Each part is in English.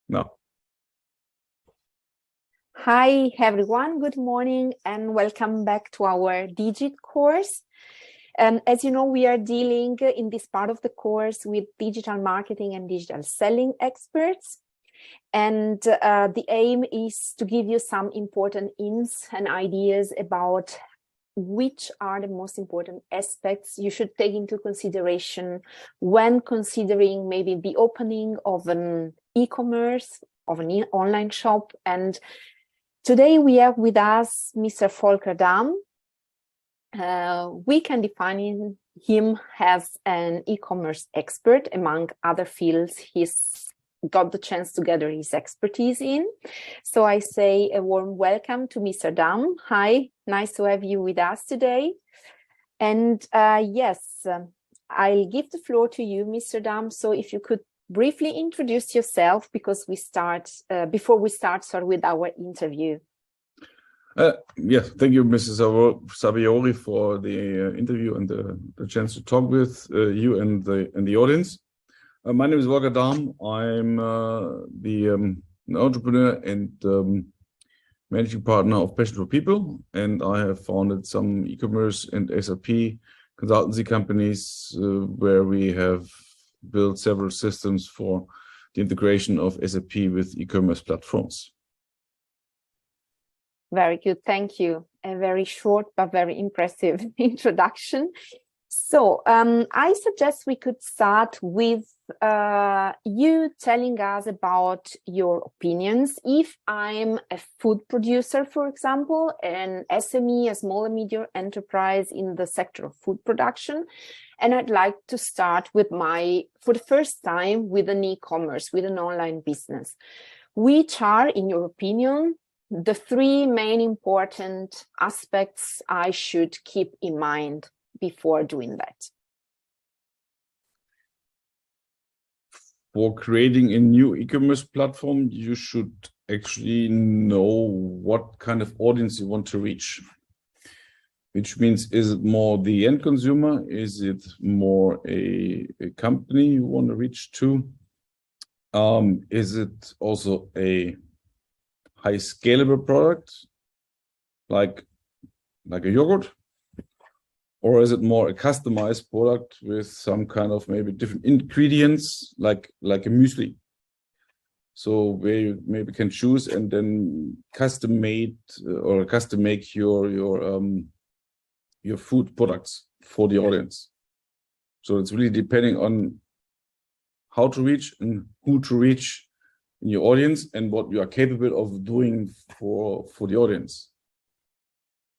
No. Hi, everyone. Good morning and welcome back to our Digit course. As you know, we are dealing in this part of the course with digital marketing and digital selling experts. And the aim is to give you some important hints and ideas about which are the most important aspects you should take into consideration when considering maybe the opening of an e-commerce, of an online shop. And today we have with us Mr. Volker Dahm. We can define him as an e-commerce expert, among other fields he's got the chance to gather his expertise in. So I say a warm welcome to Mr. Dahm. Hi, nice to have you with us today. And yes, I'll give the floor to you, Mr. Dahm. So if you could briefly introduce yourself before we start with our interview. Yes, thank you, Mrs. Saviori, for the interview and the chance to talk with you and the audience. My name is Volker Dahm. I'm an entrepreneur and managing partner of Passion for People, and I have founded some e-commerce and SAP consultancy companies where we have built several systems for the integration of SAP with e-commerce platforms. Very good, thank you. A very short but very impressive introduction. So I suggest we could start with you telling us about your opinions. If I'm a food producer, for example, an SME, a small and medium enterprise in the sector of food production, and I'd like to start with for the first time, with an e-commerce, with an online business, which are, in your opinion, the three main important aspects I should keep in mind before doing that? For creating a new e-commerce platform, you should actually know what kind of audience you want to reach. Which means, is it more the end consumer? Is it more a company you want to reach to? Is it also a high scalable product, like a yogurt? Or is it more a customized product with some kind of maybe different ingredients, like a muesli? So where you maybe can choose and then custom make your food products for the audience. So it's really depending on how to reach and who to reach in your audience and what you are capable of doing for the audience.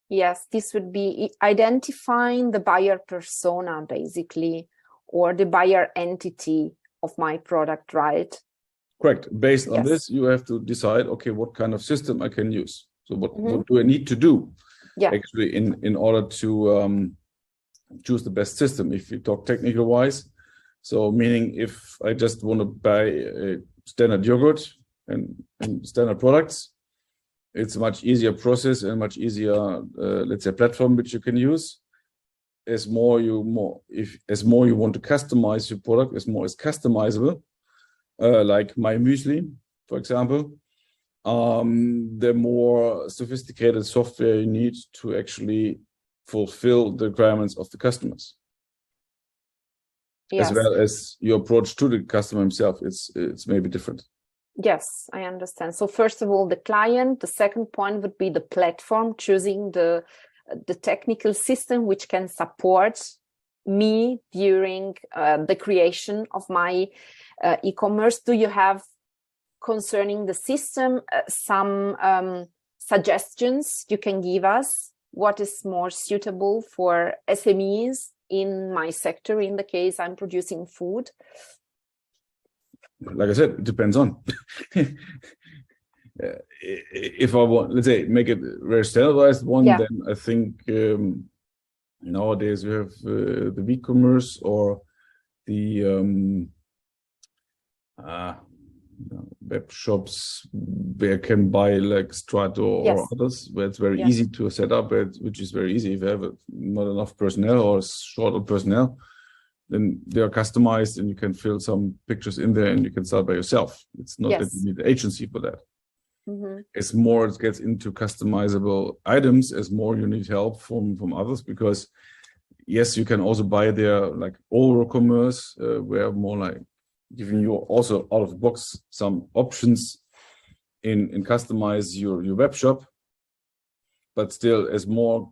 Yes, this would be identifying the buyer persona, basically, or the buyer entity of my product, right? Correct. Based on this, you have to decide, okay, what kind of system I can use. So what do I need to do actually in order to choose the best system, if you talk technical wise? So meaning if I just want to buy a standard yogurt and standard products, it's a much easier process and much easier, let's say, platform which you can use. As more you want to customize your product, as more is customizable, like my muesli, for example, the more sophisticated software you need to actually fulfill the requirements of the customers. Yes. As well as your approach to the customer himself, it's maybe different. Yes, I understand. So first of all, the client. The second point would be the platform, choosing the technical system which can support me during the creation of my e-commerce. Do you have, concerning the system, some suggestions you can give us? What is more suitable for SMEs in my sector, in the case I'm producing food? Like I said, it depends on. If I want, let's say, make it very standardized one, then I think nowadays we have the e-commerce or the web shops where you can buy like Strato or others, where it's very easy to set up, which is very easy if you have not enough personnel or short of personnel. then they are customized and you can fill some pictures in there and you can start by yourself. It's not that you need an agency for that. As more it gets into customizable items, as more you need help from others, because yes, you can also buy their like oral commerce, where more like giving you also out of the box some options in customize your web shop, but still as more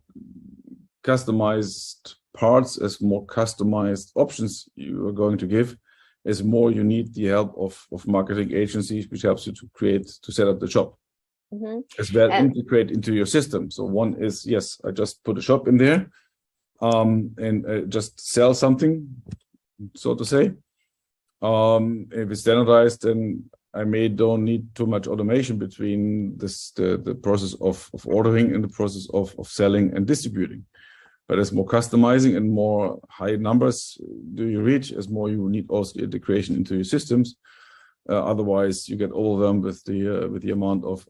customized parts, as more customized options you are going to give, as more you need the help of marketing agencies, which helps you to set up the shop. As well, integrate into your system. So one is, yes, I just put a shop in there and just sell something, so to say. If it's standardized, then I don't need too much automation between the process of ordering and the process of selling and distributing. But as more customizing and more high numbers do you reach, as more you need also integration into your systems. Otherwise, you get overwhelmed with the amount of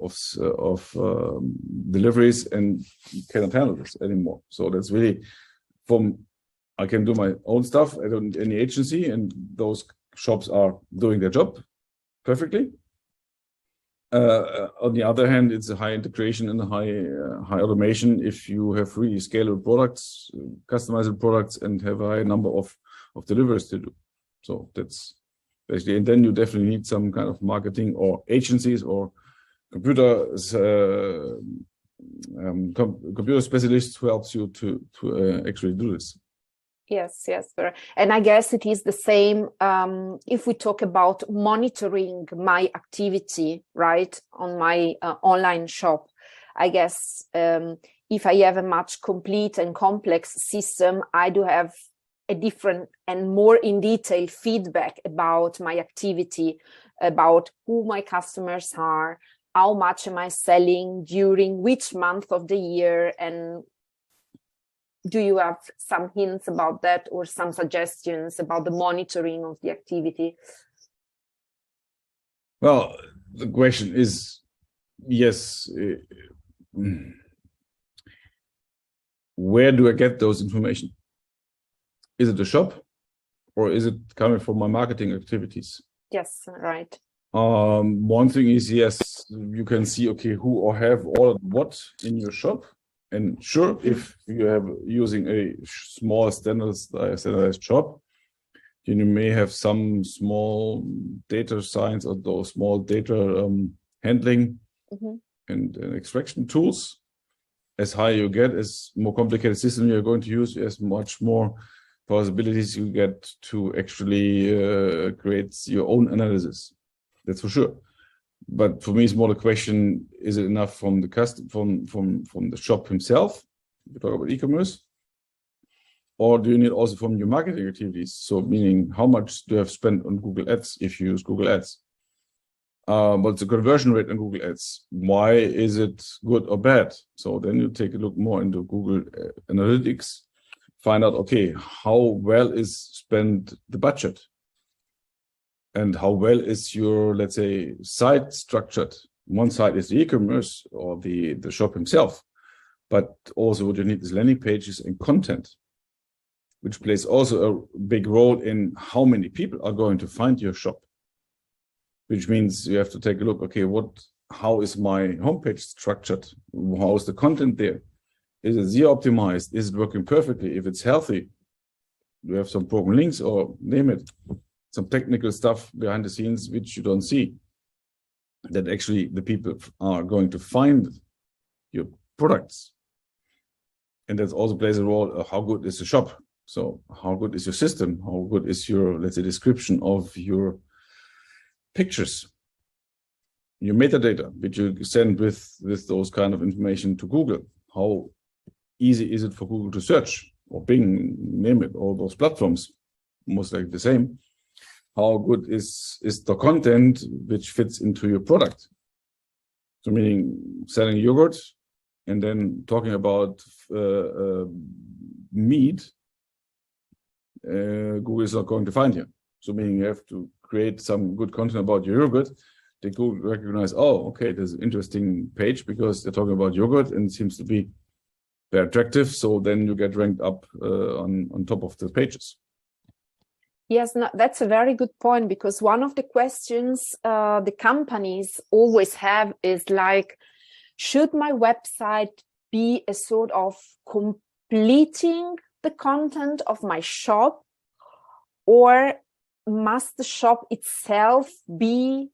deliveries, and you cannot handle this anymore. So that's really I can do my own stuff. I don't need any agency, and those shops are doing their job perfectly. On the other hand, it's a high integration and a high automation if you have really scalable products, customizable products, and have a high number of deliveries to do. So that's basically, and then you definitely need some kind of marketing or agencies or computer specialists who helps you to actually do this. Yes, and I guess it is the same if we talk about monitoring my activity, right, on my online shop. I guess if I have a much complete and complex system, I do have a different and more in detail feedback about my activity, about who my customers are, how much am I selling during which month of the year, and do you have some hints about that or some suggestions about the monitoring of the activity? Well, the question is, yes, where do I get those information? Is it a shop or is it coming from my marketing activities? Yes, right. One thing is, yes, you can see, okay, who or have ordered what in your shop. And sure, if you have using a small standardized shop, you may have some small data science or those small data handling and extraction tools. As high you get, as more complicated system you're going to use, as much more possibilities you get to actually create your own analysis. That's for sure. But for me, it's more the question: is it enough from the from the shop himself? We talk about e-commerce, or do you need also from your marketing activities? So, meaning how much do you have spent on Google Ads if you use Google Ads? What's the conversion rate on Google Ads? Why is it good or bad? So then you take a look more into Google Analytics, find out, okay, how well is spent the budget? And how well is your, let's say, site structured? One side is the e-commerce or the shop himself, but also what you need is landing pages and content, which plays also a big role in how many people are going to find your shop. Which means you have to take a look, okay, how is my homepage structured? How is the content there? Is it SEO optimized? Is it working perfectly? If it's healthy, do you have some broken links or name it? Some technical stuff behind the scenes which you don't see, that actually the people are going to find your products. And that also plays a role of how good is the shop. So how good is your system? How good is your, let's say, description of your pictures, your metadata, which you send with those kind of information to Google? How easy is it for Google to search, or Bing, name it, all those platforms, most likely the same. How good is the content which fits into your product? So meaning selling yogurt and then talking about meat, Google is not going to find you. So meaning you have to create some good content about your yogurt. They Google recognize, oh, okay, there's an interesting page because they're talking about yogurt and it seems to be very attractive. So then you get ranked up on top of the pages. Yes, no, that's a very good point, because one of the questions the companies always have is like, should my website be a sort of completing the content of my shop, or must the shop itself be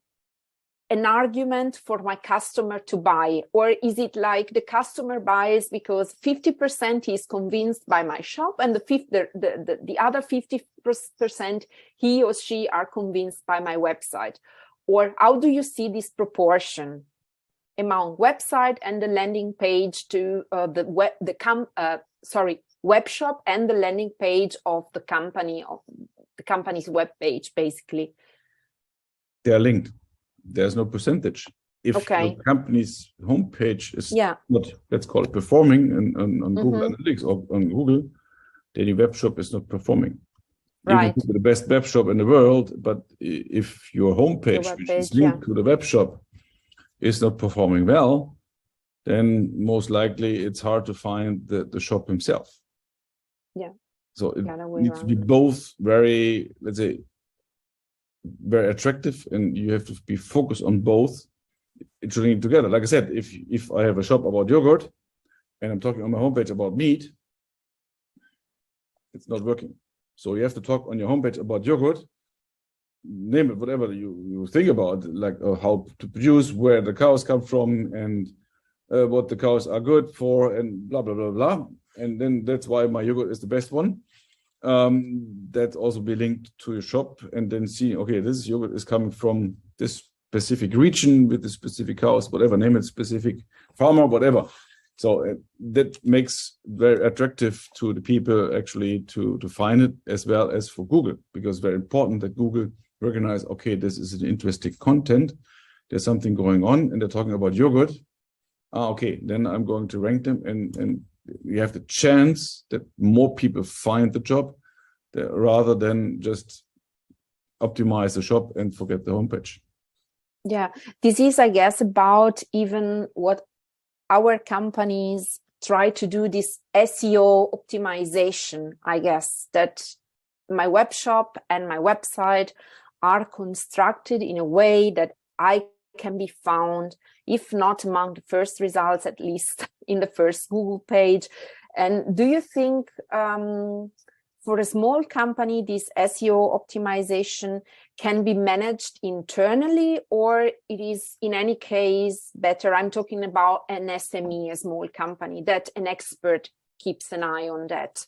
an argument for my customer to buy? Or is it like the customer buys because 50% he is convinced by my shop, and the other 50% he or she are convinced by my website? Or how do you see this proportion among website and the landing page to web shop and the landing page of the company's web page, basically? They are linked. There's no percentage. If the company's homepage is not, let's call it, performing on Google Analytics or on Google, then your web shop is not performing. Right. Even the best web shop in the world, but if your homepage, which is linked to the web shop, is not performing well, then most likely it's hard to find the shop himself. Yeah. So it needs to be both very, let's say, very attractive, and you have to be focused on both. It should need together. Like I said, if I have a shop about yogurt and I'm talking on my homepage about meat, it's not working. So you have to talk on your homepage about yogurt, name it, whatever you think about, like how to produce, where the cows come from, and what the cows are good for, and blah, blah, blah, blah. And then that's why my yogurt is the best one. That also be linked to your shop, and then see, okay, this yogurt is coming from this specific region with the specific cows, whatever, name it, specific farmer, whatever. So that makes very attractive to the people actually to find it, as well as for Google, because it's very important that Google recognize, okay, this is an interesting content, there's something going on, and they're talking about yogurt. Okay, then I'm going to rank them, and you have the chance that more people find the job rather than just optimize the shop and forget the homepage. Yeah, this is, I guess, about even what our companies try to do, this SEO optimization, I guess, that my web shop and my website are constructed in a way that I can be found, if not among the first results, at least in the first Google page. And do you think for a small company, this SEO optimization can be managed internally, or it is in any case better? I'm talking about an SME, a small company, that an expert keeps an eye on that.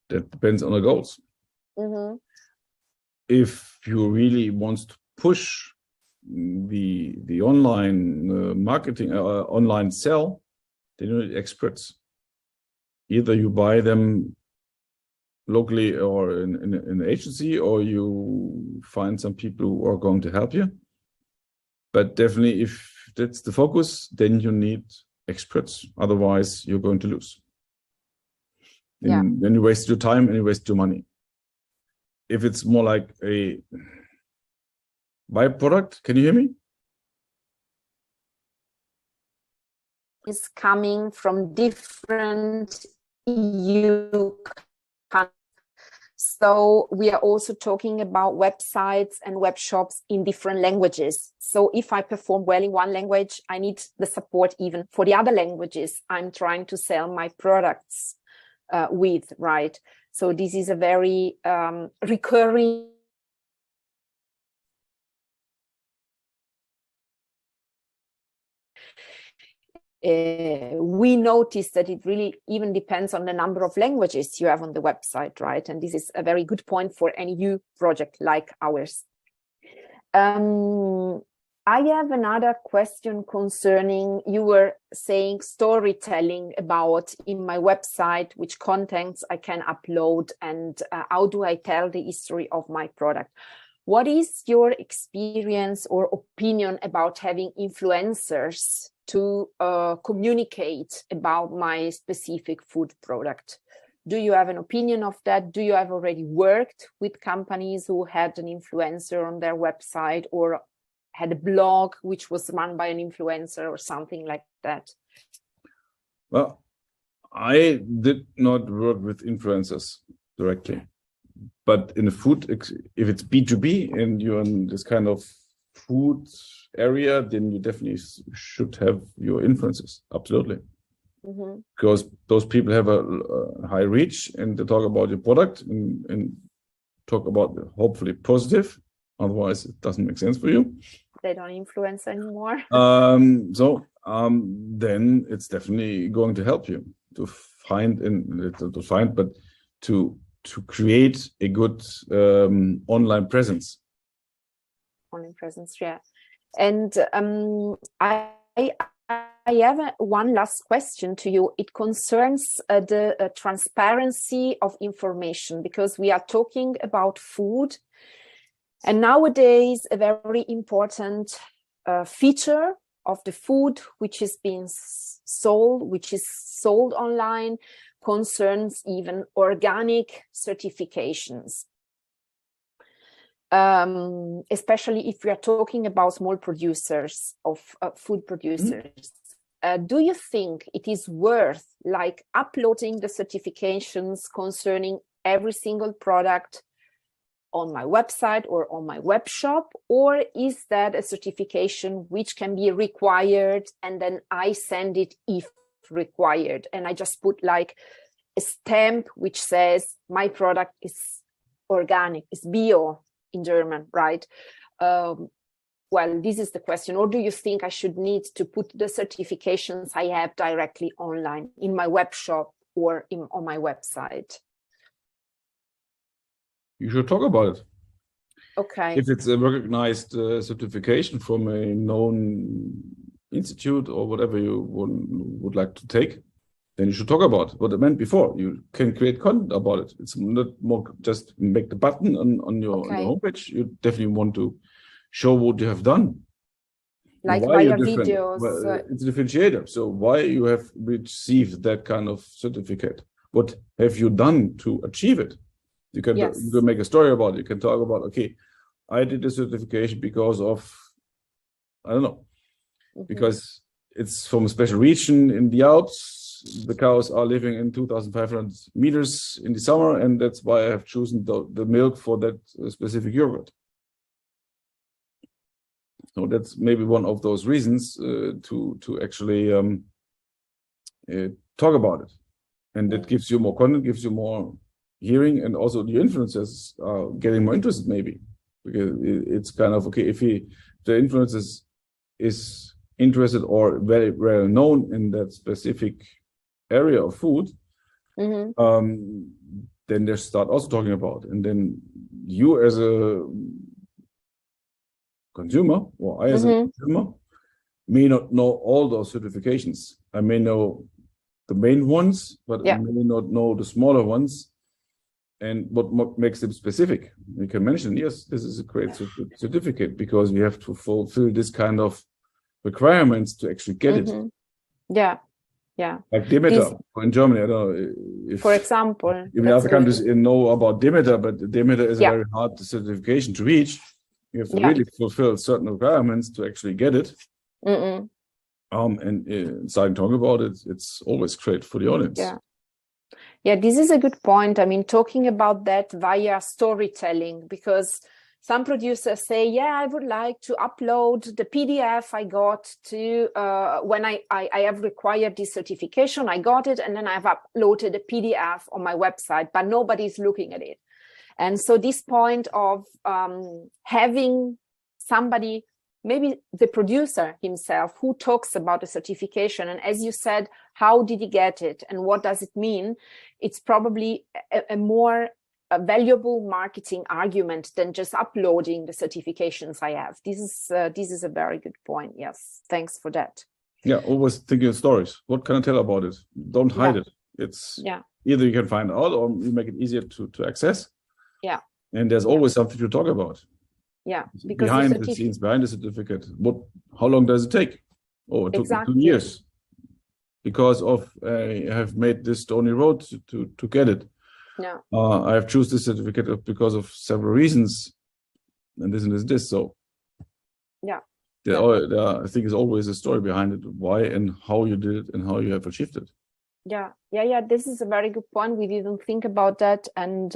That depends on the goals. If you really want to push the online marketing, online sell, then you need experts. Either you buy them locally or in an agency, or you find some people who are going to help you. But definitely, if that's the focus, then you need experts. Otherwise, you're going to lose. Then you waste your time and you waste your money. If it's more like a byproduct, can you hear me? Is coming from different EU countries. So we are also talking about websites and web shops in different languages. So if I perform well in one language, I need the support even for the other languages I'm trying to sell my products with, right? So this is a very recurring we notice that it really even depends on the number of languages you have on the website, right? And this is a very good point for any new project like ours. I have another question concerning, you were saying storytelling about in my website, which contents I can upload, and how do I tell the history of my product? What is your experience or opinion about having influencers to communicate about my specific food product? Do you have an opinion of that? Do you have already worked with companies who had an influencer on their website, or had a blog which was run by an influencer or something like that? Well, I did not work with influencers directly. But in the food, if it's B2B and you're in this kind of food area, then you definitely should have your influencers. Absolutely. Because those people have a high reach and they talk about your product and talk about hopefully positive. Otherwise, it doesn't make sense for you. They don't influence anymore. Then it's definitely going to help you to create a good online presence. Online presence, yeah. And I have one last question to you. It concerns the transparency of information, because we are talking about food. And nowadays, a very important feature of the food which is being sold online concerns even organic certifications. Especially if we are talking about small producers of food producers. Do you think it is worth uploading the certifications concerning every single product on my website or on my web shop, or is that a certification which can be required and then I send it if required, and I just put a stamp which says my product is organic, is bio in German, right? Well, this is the question. Or do you think I should need to put the certifications I have directly online in my web shop or on my website? You should talk about it. Okay. If it's a recognized certification from a known institute or whatever you would like to take, then you should talk about what I meant before. You can create content about it. It's not more just make the button on your homepage. You definitely want to show what you have done. Like via videos. Well, it's a differentiator. So why you have received that kind of certificate? What have you done to achieve it? You can make a story about it. You can talk about, okay, I did the certification because of, I don't know, because it's from a special region in the Alps. The cows are living in 2,500 meters in the summer, and that's why I have chosen the milk for that specific yogurt. So that's maybe one of those reasons to actually talk about it. And that gives you more content, gives you more hearing, and also the influencers are getting more interested maybe, because it's kind of, okay, if the influencer is interested or very well known in that specific area of food, then they start also talking about it. And then you as a consumer, or I as a consumer, may not know all those certifications. I may know the main ones, but I may not know the smaller ones. And what makes them specific? You can mention, yes, this is a great certificate because we have to fulfill this kind of requirements to actually get it. Yeah. Like Demeter in Germany. I don't know if, for example, even other countries know about Demeter, but Demeter is a very hard certification to reach. You have to really fulfill certain requirements to actually get it. And starting talking about it, it's always great for the audience. Yeah, this is a good point. I mean, talking about that via storytelling, because some producers say, I would like to upload the PDF I got to when I have required this certification, I got it, and then I have uploaded the PDF on my website, but nobody's looking at it. And so this point of having somebody, maybe the producer himself, who talks about the certification, and as you said, how did he get it and what does it mean? It's probably a more valuable marketing argument than just uploading the certifications I have. This is a very good point. Yes, thanks for that. Yeah, always thinking of stories. What can I tell about it? Don't hide it. It's either you can find out or you make it easier to access. Yeah. And there's always something to talk about. Yeah, because behind the scenes, behind the certificate, how long does it take? Oh, it took me 2 years because of I have made this stony road to get it. Yeah, I have chosen this certificate because of several reasons, and this and this and this. So there I think is always a story behind it, why and how you did it and how you have achieved it. Yeah. This is a very good point. We didn't think about that, and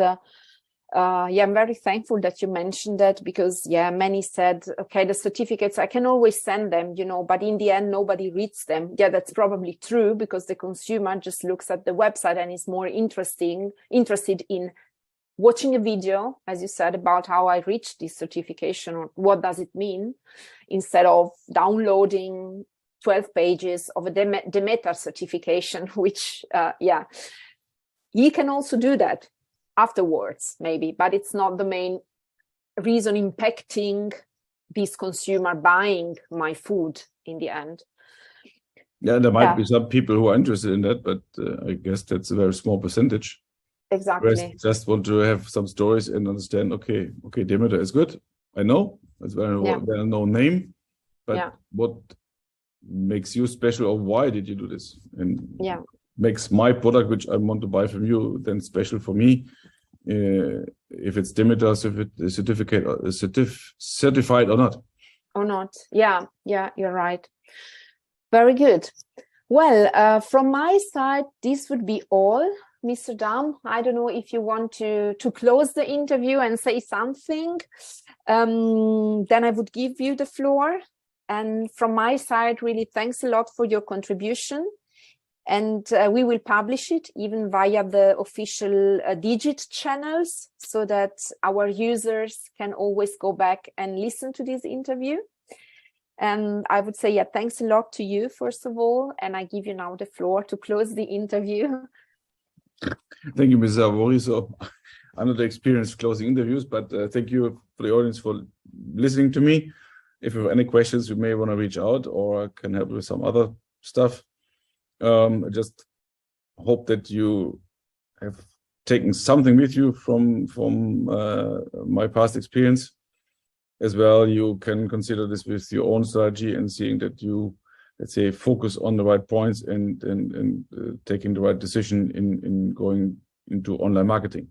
I'm very thankful that you mentioned that, because many said, okay, the certificates, I can always send them, but in the end, nobody reads them. Yeah, that's probably true, because the consumer just looks at the website and is more interested in watching a video, as you said, about how I reached this certification or what does it mean, instead of downloading 12 pages of a Demeter certification, which, you can also do that afterwards, maybe, but it's not the main reason impacting this consumer buying my food in the end. Yeah, there might be some people who are interested in that, but I guess that's a very small percentage. Exactly. Just want to have some stories and understand, okay, Demeter is good. I know it's very well-known name, but what makes you special, or why did you do this? And makes my product, which I want to buy from you, then special for me. If it's Demeter certified or not. Or not. Yeah, you're right. Very good. Well, from my side, this would be all. Mr. Dahm, I don't know if you want to close the interview and say something. Then I would give you the floor. And from my side, really thanks a lot for your contribution. And we will publish it even via the official Digit channels, so that our users can always go back and listen to this interview. And I would say, thanks a lot to you, first of all. And I give you now the floor to close the interview. Thank you, Ms. Avori. So I'm not experienced closing interviews, but thank you for the audience for listening to me. If you have any questions, you may want to reach out, or I can help with some other stuff. I just hope that you have taken something with you from my past experience. As well, you can consider this with your own strategy and seeing that you, let's say, focus on the right points and taking the right decision in going into online marketing.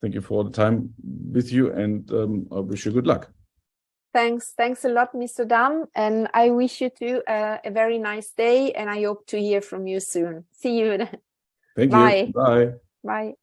Thank you for the time with you, and I wish you good luck. Thanks a lot, Mr. Dahm, and I wish you too a very nice day, and I hope to hear from you soon. See you. Thank you. Bye. Bye.